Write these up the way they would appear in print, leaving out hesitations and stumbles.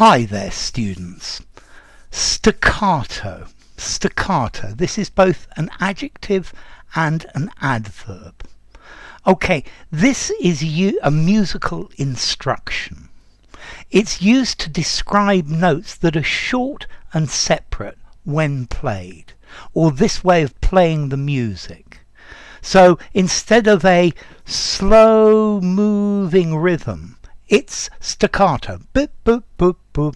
Hi there, students. Staccato. Staccato. This is both an adjective and an adverb. Okay, this is a musical instruction. It's used to describe notes that are short and separate when played, or this way of playing the music. So instead of a slow moving rhythm, it's staccato. Boop, boop, boop, boop.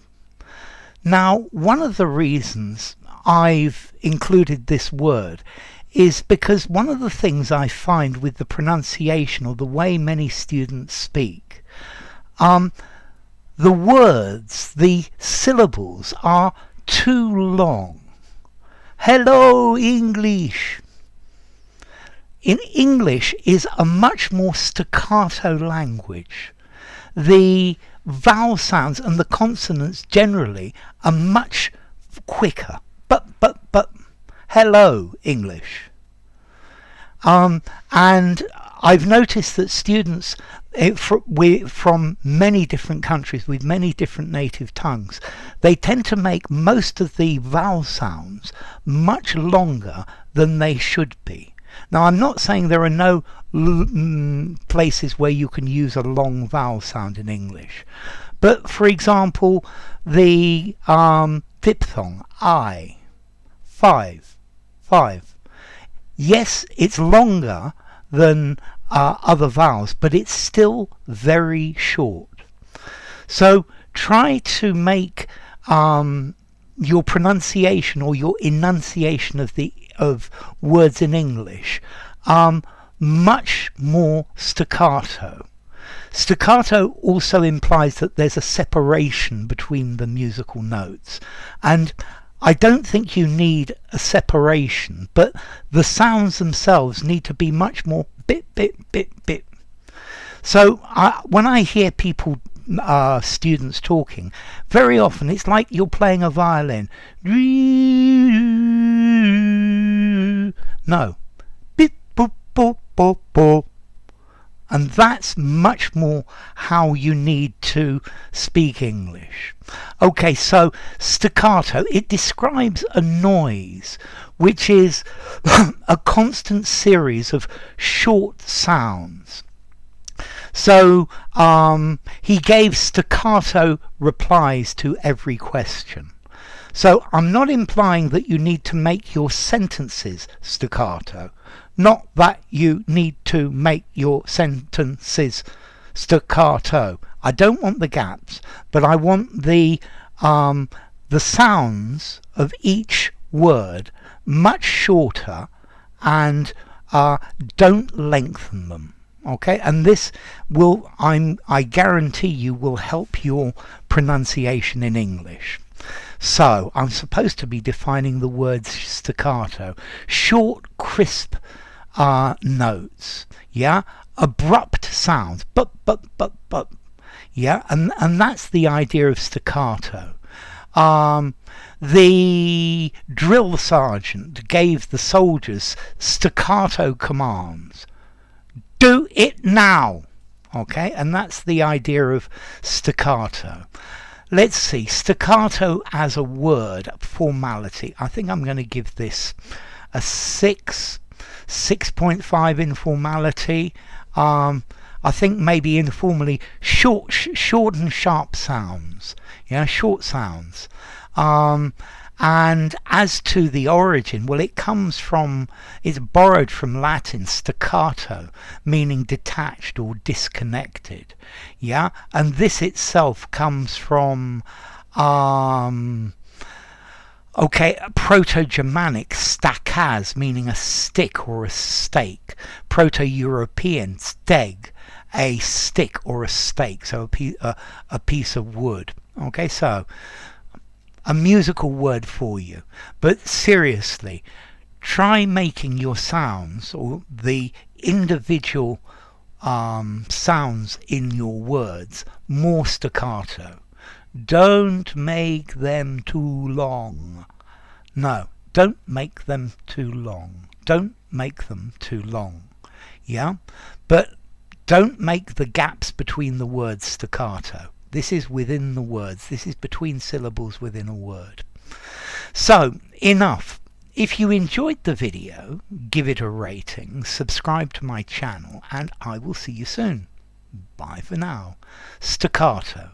Now, one of the reasons I've included this word is because one of the things I find with the pronunciation or the way many students speak, the words, the syllables are too long. Hello, English. In English is a much more staccato language. The vowel sounds and the consonants generally are much quicker. But, hello, English. And I've noticed that students from many different countries with many different native tongues, they tend to make most of the vowel sounds much longer than they should be. Now, I'm not saying there are no places where you can use a long vowel sound in English, but for example, the diphthong I, five. Yes, it's longer than other vowels, but it's still very short. So try to make your pronunciation or your enunciation of words in English much more staccato. Staccato also implies that there's a separation between the musical notes, and I don't think you need a separation, but the sounds themselves need to be much more bit. So when I hear people, students talking, very often it's like you're playing a violin. No. Bip, boop, boop, boop, boop. And that's much more how you need to speak English. Okay, so staccato, it describes a noise which is a constant series of short sounds. So he gave staccato replies to every question. So I'm not implying that you need to make your sentences staccato, not that you need to make your sentences staccato. I don't want the gaps, but I want the sounds of each word much shorter, and don't lengthen them. Okay, and this will, I guarantee you, will help your pronunciation in English. So I'm supposed to be defining the word staccato. Short, crisp notes, yeah? Abrupt sounds, but. Yeah, and that's the idea of staccato. The drill sergeant gave the soldiers staccato commands. Do it now! Okay, and that's the idea of staccato. Let's see, staccato as a word, formality. I think I'm going to give this a 6.5 in formality. I think maybe informally short and sharp sounds. Yeah, short sounds. And as to the origin, well, it's borrowed from Latin staccato, meaning detached or disconnected. Yeah, and this itself comes from Proto-Germanic stakas, meaning a stick or a stake. Proto-European steg, a stick or a stake, so a piece of wood. Okay, so a musical word for you. But seriously, try making your sounds, or the individual sounds in your words, more staccato. Don't make them too long. No, don't make them too long. Don't make them too long. Yeah? But don't make the gaps between the words staccato. This is within the words. This is between syllables within a word. So, enough. If you enjoyed the video, give it a rating, subscribe to my channel, and I will see you soon. Bye for now. Staccato.